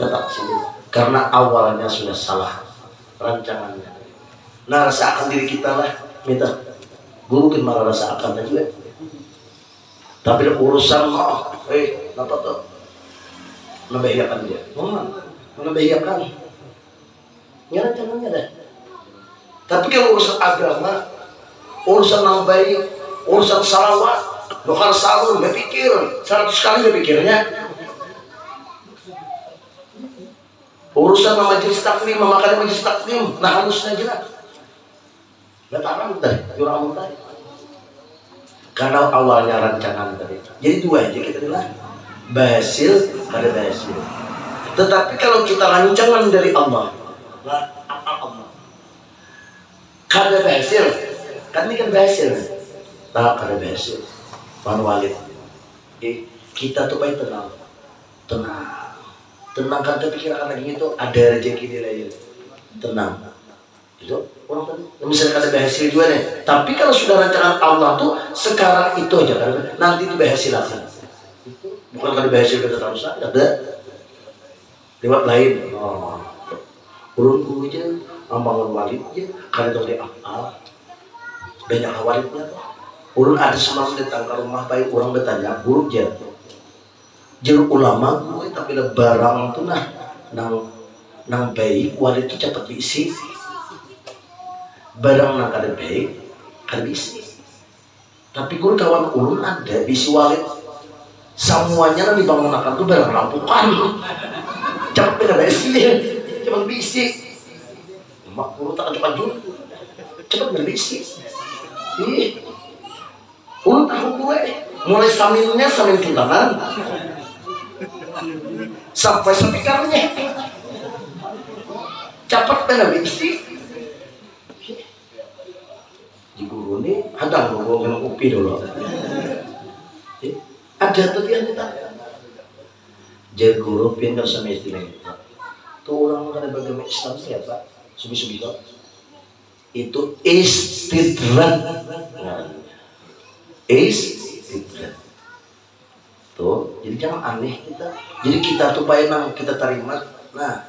tetap sini. Karena awalnya sudah salah rancangannya. Nah rasakan diri kita lah, minta guru kan malah rasakan juga. Tapi urusan apa tuh? Membahayakan dia. Membahayakan. Ya rancangannya dah. Tapi kalau urusan agama, urusan yang baik, urusan salawat, lokal sahur, berpikir 100 kali berpikirnya. Urusan majelis taklim, memakan majelis taklim, nah harusnya jelas. Gak tahu tadi, jurang tadi. Karena awalnya rancangan tadi. Jadi dua aja kita bilang, berhasil, ada berhasil. Tetapi kalau kita rancangan dari Allah, Allah, kada berhasil, kan ini kan berhasil. Tak kada berhasil. Pan Walid, kita tuh baik tenang, tenangkan pikiran lagi itu ada rezeki di lain, tenang. Itu orang tadi, misalnya kada berhasil juga nih. Tapi kalau sudah rancangan Allah tuh sekarang itu aja kan, nanti itu berhasil akan. Bukan kada berhasil kita terus ada lewat lain. Oh, urunku aja, ambangun Walid aja, kada tahu dia apa, banyak Walidnya tuh. Ulun ada semalam datang ke rumah baik orang bertanya buruk jeruk ulama gue tapi ada barang itu nang baik Walid itu cepat diisi barang nang kada baik kada diisi tapi gue kawan ulun ada diisi Walid semuanya nang dibangunakan tuh barang rampukan cepat kada diisi cepat diisi mak guru tak cepat jujur cepat diisi ulun tahu gue mulai saminnya samin tuntangan sampai sepikarnya cepat benar diisi di guru ini ada ngomong kopi dulu ada tuh yang kita jadi guru pintar sama istilah tuh orang kan beragama Islam siapa subi-subi itu istidrak istidrak tuh jadi jangan aneh kita jadi kita tuh bayang kita terima nah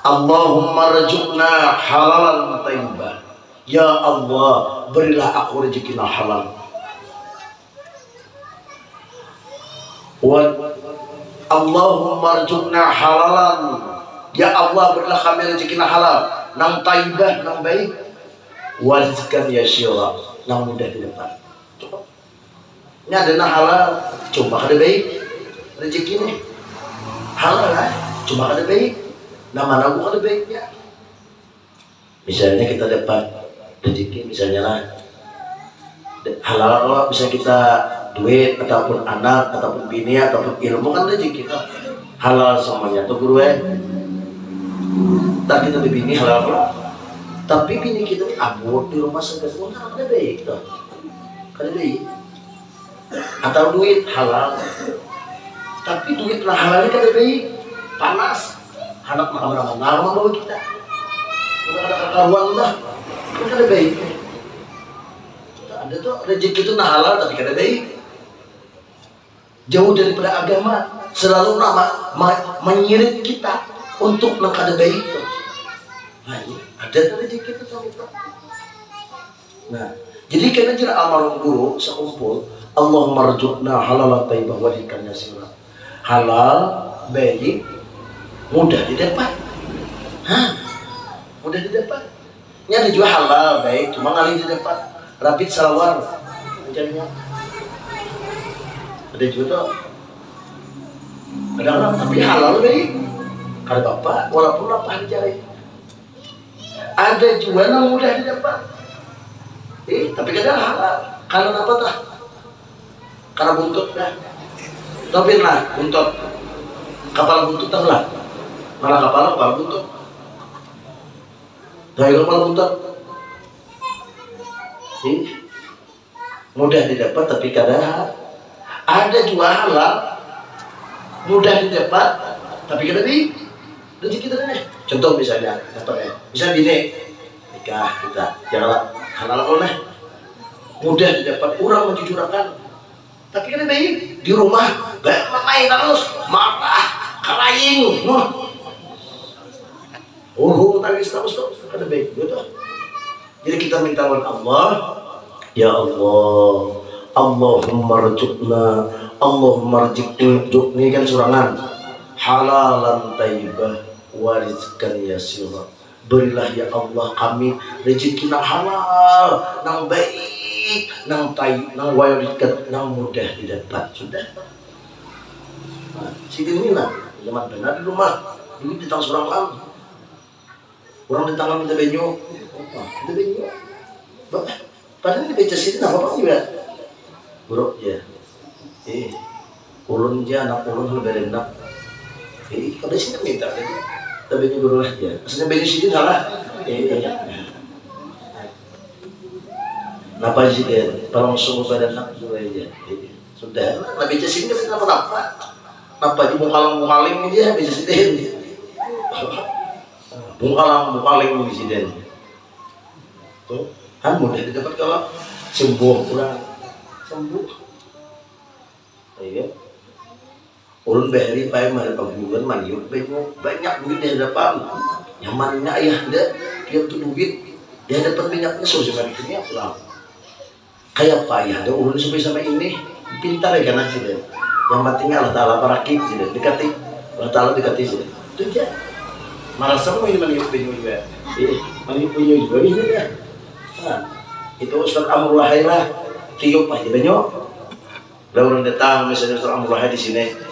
Allahumma rajukna halalan thayyibah ya Allah berilah aku rezeki halal wa Allahumma rajukna halalan ya Allah berilah kami rezeki halal nang thayyibah nang baik wa rizqan yasyira nang mudah di depan ini ada halal, cuma kada baik rezeki nih halal lah, cuma kada baik nah mana aku kada baiknya misalnya kita dapat rezeki misalnya lah halal kalau bisa kita duit ataupun anak ataupun bini ataupun ilmu kan rezeki kita halal semuanya tuh guru tak kita bini halal kalau tapi bini kita abur di rumah segala kan kada baik tuh kada baik atau duit halal tapi duit lah halalnya kada baik panas anak makan ramah bawa kita udah ada kekaruan lah kan kada baik ada tuh rezeki itu nah halal tapi kada baik jauh daripada agama selalu menyirit kita untuk nang kada baik nah ini ada tuh rezeki itu nah jadi karena jira almarhum guru sekumpul Allahumma rzuqna halalan thayyibah wa rizqan yasira. Halal, baik, mudah didapat. Mudah didapat. Ini ada juga halal, baik, cuma kali didapat. Rapid salawar, mencarinya. Ada juga tuh. Ada orang tapi halal baik. Kalau bapak, walaupun apa dicari. Ada juga yang mudah didapat. Tapi kadang halal. Karena apa tah? Karena buntut dah, tapi lah buntut, kapal buntut lah, malah kapal buntut, dari kapal buntut, mudah didapat tapi kadang ada juga halal, mudah didapat tapi kadang rezeki kita nih. Contoh misalnya, misalnya gini, nikah kita, janganlah halal oleh, mudah didapat orang menjujurkan. Tapi kan baik di rumah main terus marah kalaing tangis terus ada baik gitu. Jadi kita minta kepada Allah ya Allah Allahumma rzuqna Allahumma rzuqni kan surangan halalan thayyibah wa rizqan yasira Berilah ya Allah kami rezeki nang halal, nang baik, nang taib, nang wayo dekat, nang mudah didapat. Sudah. Nah, Siti Mina, zaman benar di rumah, duit di tangan seorang orang. Orang di tangan minta benyo, minta benyo. Padahal di beca Siti apa apa juga. Buruk ya. Ulun aja anak ulun lebih rendah. Kalau sini minta kan, tapi ini berulah ya. Maksudnya benyo Siti salah. Napa sih dia? Tolong sungguh pada nak juga aja. Sudah, nabi beca Siti nggak apa-apa. Napa di bungkalang dia beca Siti? Bungkaling presiden. Tuh, kan mudah didapat kalau sembuh kurang sembuh. Iya. Ulun behari pai mari pagugan maniuk banyak duit di hadapan. Nyamannya ayah dia tuh duit dia dapat minyaknya sosial media pulang. Kayak payah ada ulun sampai ini pintar ya kan sih dia. Yang pentingnya Allah Taala parakit sih dia dekati. Allah Taala dekati sih. Itu aja. Malah sama ini maniuk juga. Maniuk juga ini ya. Nah, itu Ustaz Amrullah lah tiup aja banyak. Lalu datang misalnya Ustaz Amrullah di sini.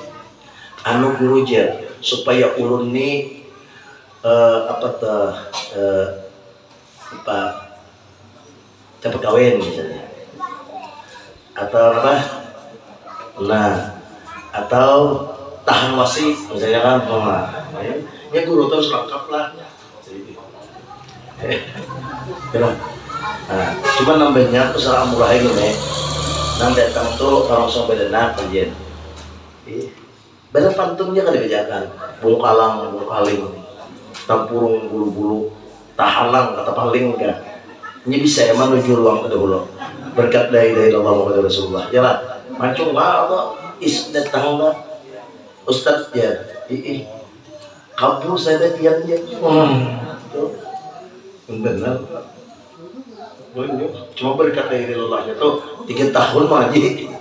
Anu guru aja supaya ulun ni dapat kawin misalnya. Atau apa? Nah, atau tahan wasi misalnya kan ya guru terus lengkap lah. Nah, cuma nambahnya usaha murah ini nang datang tuh langsung bedenak aja. Benar pantunnya kan dibejakan bungkaling tampurung bulu-bulu tahalang kata paling enggak ini bisa emang menuju ruang ke dahulu berkat dari Allah Muhammad Rasulullah ya lah macam apa datang lah Ustaz ya kabur saya tiang dia benar cuma berkat dari Allahnya tuh 3 tahun lagi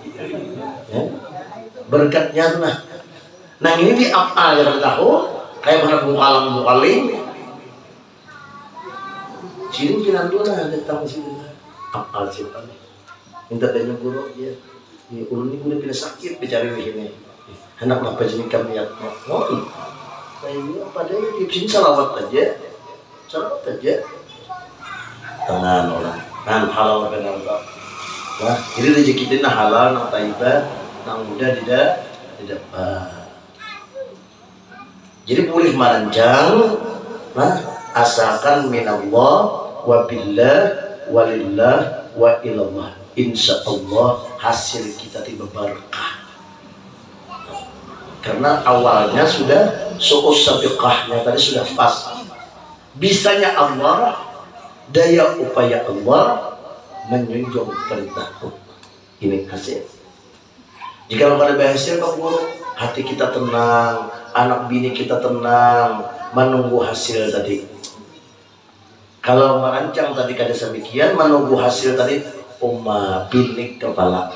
ya. Berkatnya nah ini di apa yang tahu kayak mana bungkaling sini kinan dulu lah datang sini apa sih minta tanya guru ya ulun ini udah pindah sakit bicara ini anak apa jenis kami ya kayak apa deh di sini salawat aja tangan orang kan halal benar nah jadi rezeki kita halal nah taibah nah mudah tidak jadi boleh merancang nah asalkan minallah wa billah walillah wa ilallah insyaallah hasil kita tiba berkah karena awalnya sudah suus sabiqahnya tadi sudah pas bisanya Allah daya upaya Allah menjunjung perintahku ini hasil jika ada berhasil Pak Guru hati kita tenang anak bini kita tenang menunggu hasil tadi kalau merancang tadi kada semikian menunggu hasil tadi pinik kepala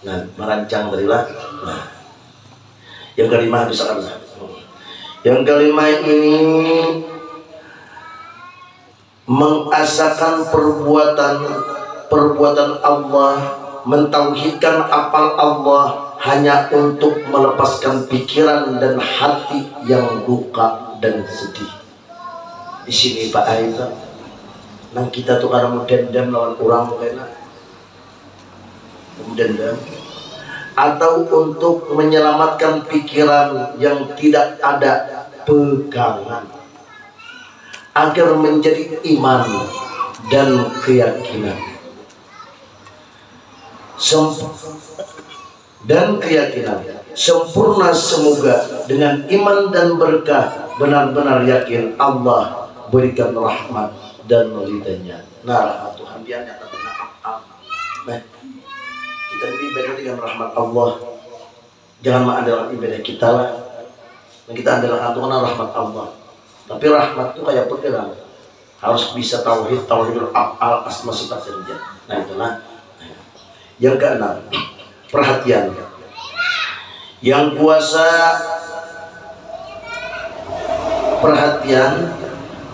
nah merancang tadi lah nah yang kelima misalkan yang kelima ini mengasakan perbuatan Allah mentauhidkan apal Allah hanya untuk melepaskan pikiran dan hati yang duka dan sedih. Di sini Pak Aida, nang kita tuh karena dendam lawan orang kena, dendam, atau untuk menyelamatkan pikiran yang tidak ada pegangan, agar menjadi iman dan keyakinan. Dan keyakinan sempurna semoga dengan iman dan berkah benar-benar yakin Allah berikan rahmat dan ridha-Nya. Nah, Tuhan dia nyata benar. Nah, kita beribadah dengan rahmat Allah. Jangan mengandalkan ibadah kita lah. Kita andalkan rahmat Allah. Tapi rahmat itu kayak pegang. Harus bisa tauhidul af'al asma sifat saja. Nah, itulah. Yang keenam, perhatian. Yang kuasa perhatian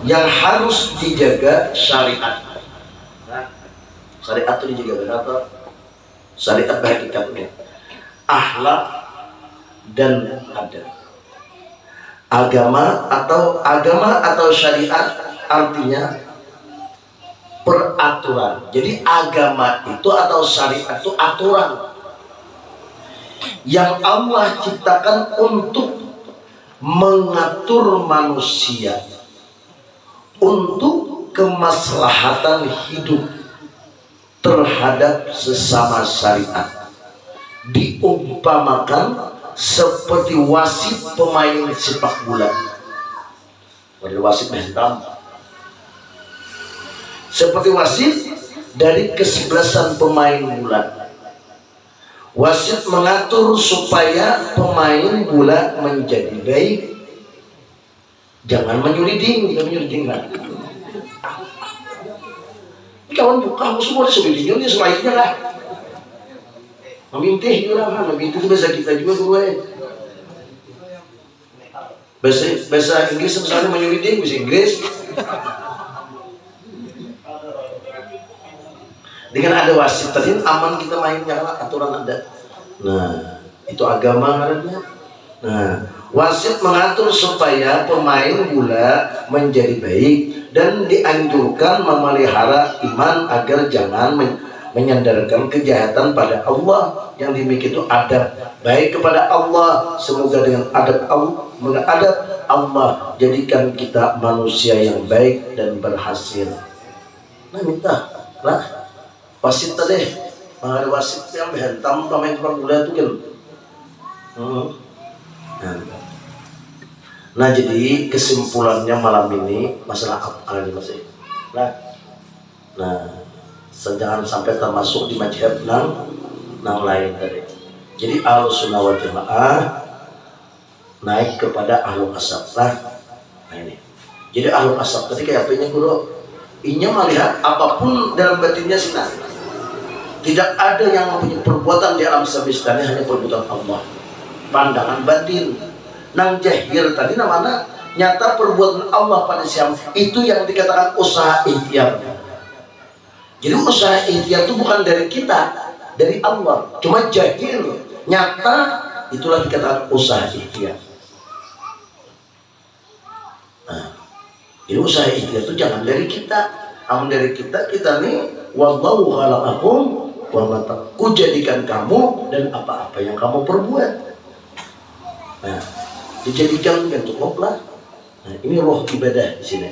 yang harus dijaga syariat. Syariat itu dijaga berapa? Syariat berhakikatnya akhlak dan adab. Agama atau syariat artinya peraturan. Jadi agama itu atau syariat itu aturan yang Allah ciptakan untuk mengatur manusia untuk kemaslahatan hidup terhadap sesama syariat. Diumpamakan seperti wasit pemain sepak bola. Pada wasit mental. Seperti wasit dari kesebelasan pemain bola. Wasit mengatur supaya pemain bola menjadi baik. Jangan menyuliding, kawan kamu semua disebutnya ini sebaiknya lah. Memintih juga lah, memintih itu bahasa kita juga gue. Bahasa Inggris misalnya menyuliding, bahasa Inggris. Dengan ada wasit tadi aman kita mainnya lah, aturan ada. Nah, itu agama karena. Nah, wasit mengatur supaya pemain bola menjadi baik dan dianjurkan memelihara iman agar jangan menyandarkan kejahatan pada Allah. Yang demikian itu adab baik kepada Allah. Semoga dengan adab Allah jadikan kita manusia yang baik dan berhasil. Nah, minta lah wasit tadi, ada wasit yang berhentam pemain sepak bola itu kan. Nah, jadi kesimpulannya malam ini masalah apa ini masih? Nah, jangan sampai termasuk di mazhab yang lain tadi. Jadi Ahlussunnah wal Jamaah naik kepada Ahlul Asab lah. Nah ini. Jadi Ahlul Asab tadi kayak apanya guru? Inya melihat apapun dalam batinnya sinar. Tidak ada yang mempunyai perbuatan di alam semesta ini, hanya perbuatan Allah. Pandangan batin. Nang jahil tadi namanya nyata perbuatan Allah pada siapa itu yang dikatakan usaha ikhtiar. Jadi usaha ikhtiar itu bukan dari kita, dari Allah. Cuma jahil nyata itulah dikatakan usaha ikhtiar. Nah, jadi usaha ikhtiar itu jangan dari kita. Amun dari kita nih wallahu khalaqakum wa ma ku jadikan kamu dan apa-apa yang kamu perbuat. Nah, dijadikan bentuk lah. Nah, ini roh ibadah di sini.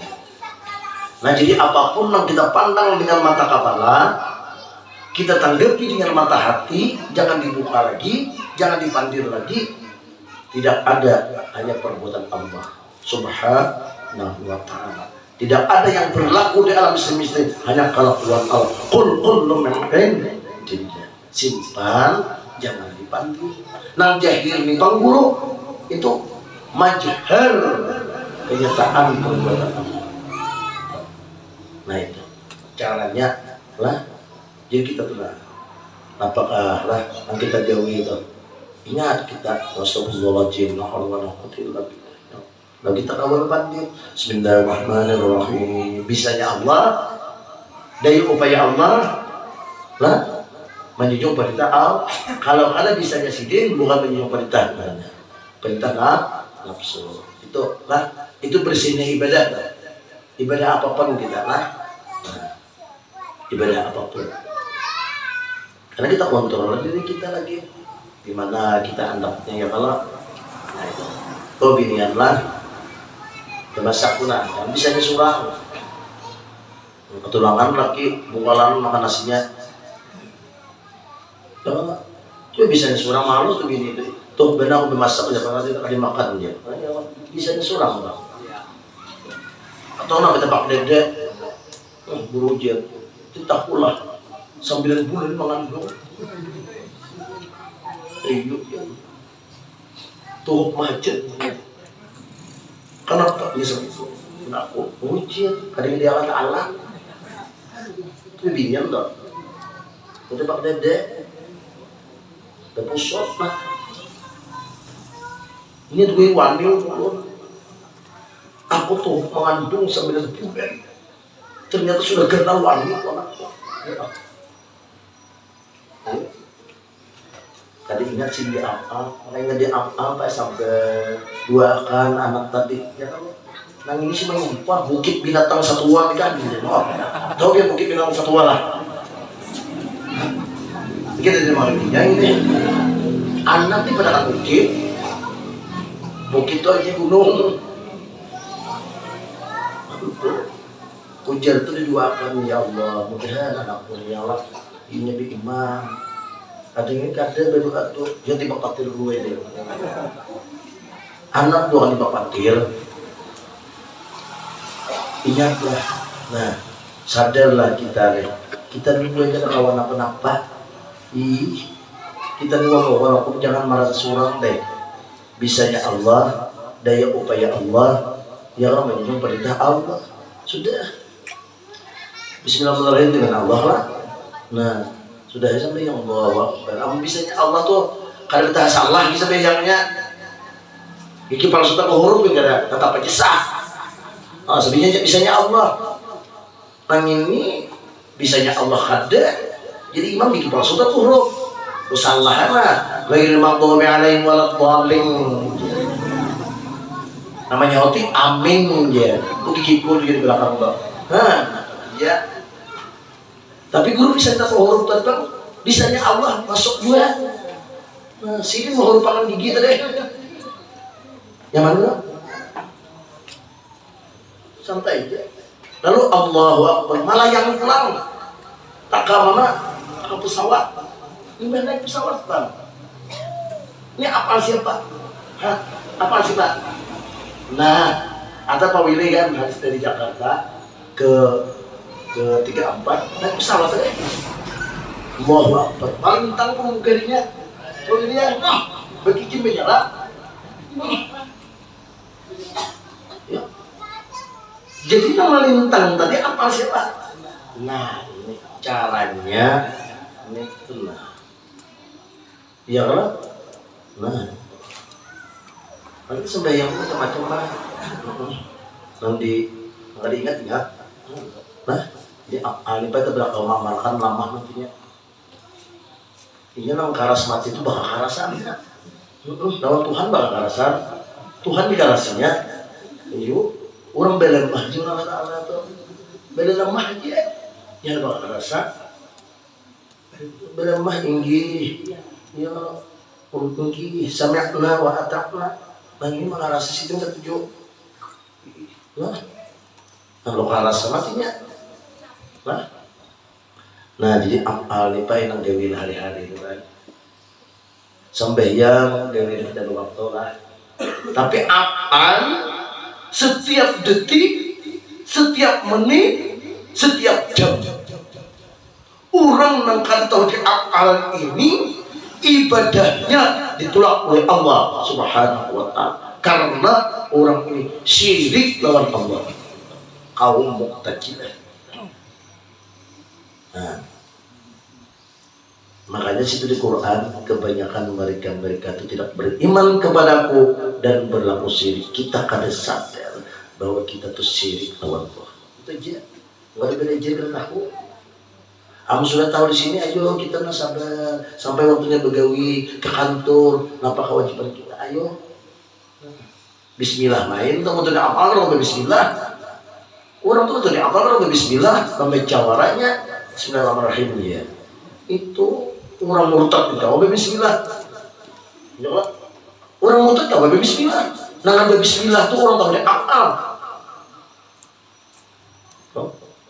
Nah, jadi apapun yang kita pandang dengan mata kepala, kita tanggapi dengan mata hati, jangan dibuka lagi, jangan dipandir lagi. Tidak ada, hanya perbuatan Allah Subhanahu wa ta'ala. Tidak ada yang berlaku di alam semesta, hanya kelakuan Allah. Qul kullu min tidak simpan, jangan dipandir. Nang jahil nih bang guru itu majhar kenyataan perbuatan Allah. Nah itu caranya lah. Jadi kita benar. Apakah lah yang kita jauhi itu? Ingat kita Rasulullah Lalu kita kawal pandir. Bismillahirrahmanirrahim. Bisanya Allah, dari upaya Allah lah menjunjung perintah Allah. Kalau bisanya sidin bukan menjunjung perintah perintah nafsu. Itu lah, itu bersihnya ibadah. Ibadah apapun kita lah. Ibadah apapun. Karena kita kontrol diri kita lagi. Di mana kita hendaknya ya kalau nah itu. Binian lah. Masak pun yang bisa disurang. Ketulangan lagi bungalan makan nasinya. Coba bisa disurang malu tuh bini itu. Tuh benar aku masak aja nanti akan dimakan dia. Bisa disurang bang. Atau nak kita pak dedek. Buru ujian. Kita pula 9 bulan mengandung. Ayo tuh macet. Kenapa bisa itu? Aku ujian. Kadang dia Allah. Itu binian dong. Kita pak dedek. Pusat lah. Ini tuh wanil aku tuh mengandung 9 bulan, ternyata sudah kenal wangi anakku. Ya. Tadi ingat sih di apa? Ingat di apa sampai doakan anak tadi. Ya kan? Nang ini sih mengumpah bukit binatang satwa kan gitu. Oh, tahu dia bukit binatang satwa lah. Kita dari Malaysia ini anak di pada bukit itu aja gunung. Ujar itu didoakan, ya Allah, mudah-mudahan anakku ya Allah ini beriman. Ada yang kata baru tuh dia tiba patir gue deh. Anak doang tiba patir. Ingatlah, nah sadarlah kita dulu jangan lawan apa-apa. Kita dulu walaupun jangan marah seorang deh. Bisanya Allah, daya upaya Allah, yang menjadi perintah Allah. Sudah. Bismillahirrahmanirrahim dengan Allah lah. Nah, sudah sampai yang Allah. Kamu bisanya Allah tuh kalau kita salah bisa bejangnya. Iki palsu tak huruf enggak tetap aja sah. Oh, sebenarnya bisanya Allah. Nang ini bisanya Allah ada. Jadi imam bikin palsu tak huruf. Usalah lah. Ghairil maghdubi alaihim waladdallin. Namanya hoti amin ya. Kikikul di belakang Allah. Hah, ya. Tapi guru bisa tak huruf terbang. Bisanya Allah masuk gua. Nah, sini mau huruf pangan gigi tadi. Yang mana? Santai aja. Lalu Allahu Akbar malah yang pulang. Tak ke mana? Ke pesawat. Ini naik pesawat bang. Ini apa siapa? Hah? Apa sih pak? Nah, ada Pak Willy kan habis dari Jakarta ke 34 naik pesawat tadi. Allahu Akbar. Paling tanggung garinya. Oh ini ya. Begitu menyala. Ya. Jadi nama lintang tadi apa siapa? Nah ini caranya ini nah, ya kan? Nah, nanti sembahyang macam-macam lah. Nanti nggak diingat. Nah, ini ini pada belakang makan lama nantinya. Ini nang karas mati itu bakal karasan. Nama Tuhan bakal karasan. Tuhan di karasinya. Yuk. Orang bela lemah juga Allah tuh bela lemah aja yang bakal rasa bela lemah tinggi ya urut tinggi sami'na wa ata'na. Nah ini mah rasa situ ketujuh nah kalau rasa matinya nah jadi apal nih pak yang dewi hari-hari itu kan sembahyang dewi dan waktu lah tapi apal setiap detik, setiap menit, setiap jam. Orang yang tahu di akal ini ibadahnya ditolak oleh Allah Subhanahu wa Ta'ala karena orang ini syirik lawan Allah. Kaum Mu'tazilah. Nah, makanya situ di Quran kebanyakan mereka itu tidak beriman kepadaku dan berlaku syirik. Kita kada sadar bahwa kita tuh syirik lawan Allah. Itu aja. Nggak ada beda dengan aku. Kamu sudah tahu di sini, ayo kita sabar sampai waktunya begawi ke kantor. Apa kewajiban kita? Ayo. Bismillah main. Kamu tuh apa kalau Bismillah? Orang tuh apa kalau Bismillah? Sampai cawaranya Bismillahirrahmanirrahim ya. Itu orang murtad tidak apa Bismillah. Ya kan? Orang murtad tidak apa Bismillah. Nah ada Bismillah tuh orang tahu dia akal.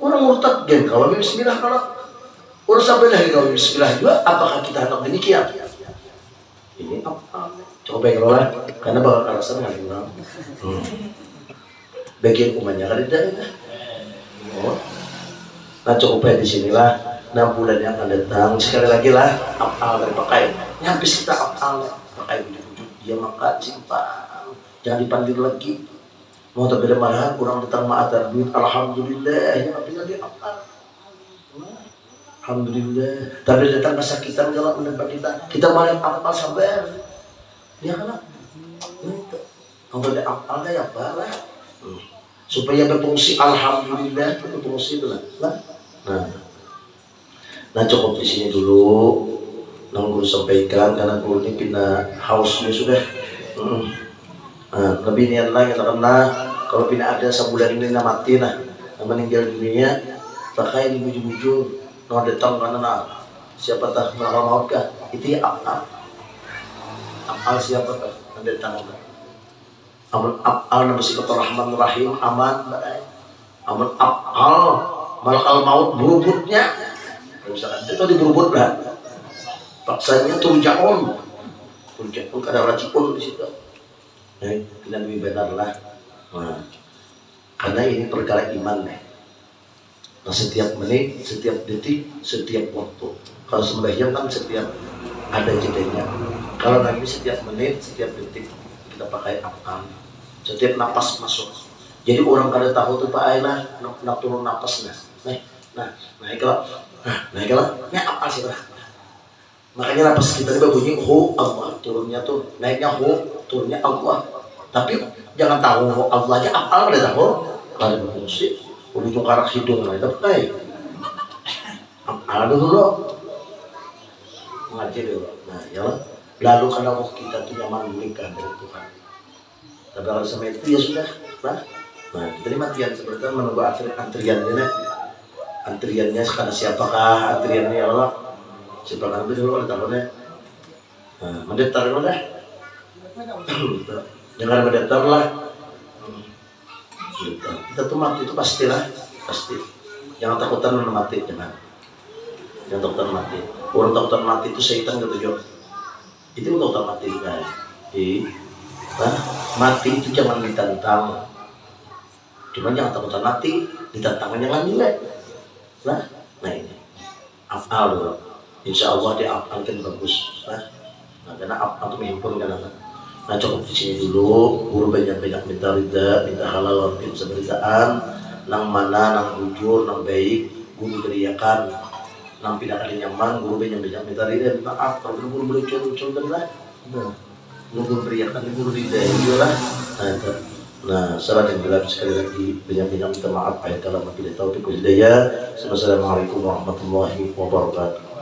Orang murtad gen kalau Bismillah kalau orang sampai dari kalau Bismillah juga apakah kita hendak demikian? Ini apa? Coba kelola karena bakal karasan nggak kurang. Bagian umatnya kan tidak. Oh. Nah cukup di sinilah. 6 bulan yang akan datang sekali lagi lah apal dari pakai habis kita apal pakai wujud dia maka simpan jangan dipanggil lagi mau terbeda malahan kurang datang ma'atar duit alhamdulillah ya apabila dia apal alhamdulillah tapi datang kesakitan kalau menimpa kita malah apal sabar ya kan kalau dia apal ya apa lah supaya berfungsi. Alhamdulillah berfungsi itu lah. Nah cukup di sini dulu. Nunggu sampaikan karena guru ini pindah hausnya sudah. Lebih niat lagi karena kalau pindah ada sebulan ini mati nah meninggal dunia pakai ini bujung-bujung no datang karena siapa tak bakal maut kah itu ya apal siapa kah datang apal nabi sifatur rahman rahim aman aman apal malakal maut berubutnya misalkan itu diberubut lah paksanya turjaon kada racun di situ. Kita lebih benar lah. Nah, karena ini perkara iman nih. Nah, setiap menit, setiap detik, setiap waktu. Kalau sembahyang kan setiap ada jedanya. Kalau Nabi setiap menit, setiap detik kita pakai apal. Setiap napas masuk. Jadi orang kada tahu tuh Pak Aina nak turun napasnya. Naik kalau apal sih lah. Makanya napas kita ini bunyi hu Allah, turunnya tuh naiknya hu, turunnya Allah. Tapi jangan tahu hu Allah aja apal pada tahu. Kalau berfungsi, udah karak hidung lah itu baik. Apal dulu, ngaji dulu. Nah ya, lalu karena kita tuh nyaman menikah dari Tuhan. Tapi kalau sama itu ya sudah, nah kita ini matian seperti menunggu antriannya, antriannya karena siapakah antriannya ya Allah. Siapa kan dulu ada tahunnya, mendetar udah, jangan mendetar lah. Kita tuh mati itu pastilah, pasti. Jangan takutan mati, jangan takutan mati. Orang takutan mati itu setan ketujuh. Itu takutan mati guys. Mati itu jangan ditantang. Cuman jangan takutan mati, ditantangnya jangan nilai. Nah ini, afal dulu. Insya Allah dia akan bagus. Nah karena apa tuh menghimpun kan. Nah cukup di sini dulu. Guru banyak-banyak minta ridha, minta halal, minta seberitaan. Nang mana, nang jujur, nang baik, guru beriakan. Nang tidak ada nyaman, guru banyak-banyak minta ridha, minta maaf. Kalau guru berucul-ucul kan lah. Guru beriakan, guru ridha, iyalah. Nah, salah yang gelap sekali lagi banyak-banyak minta maaf. Ayat kalau tidak tahu hidayah. Assalamualaikum warahmatullahi wabarakatuh.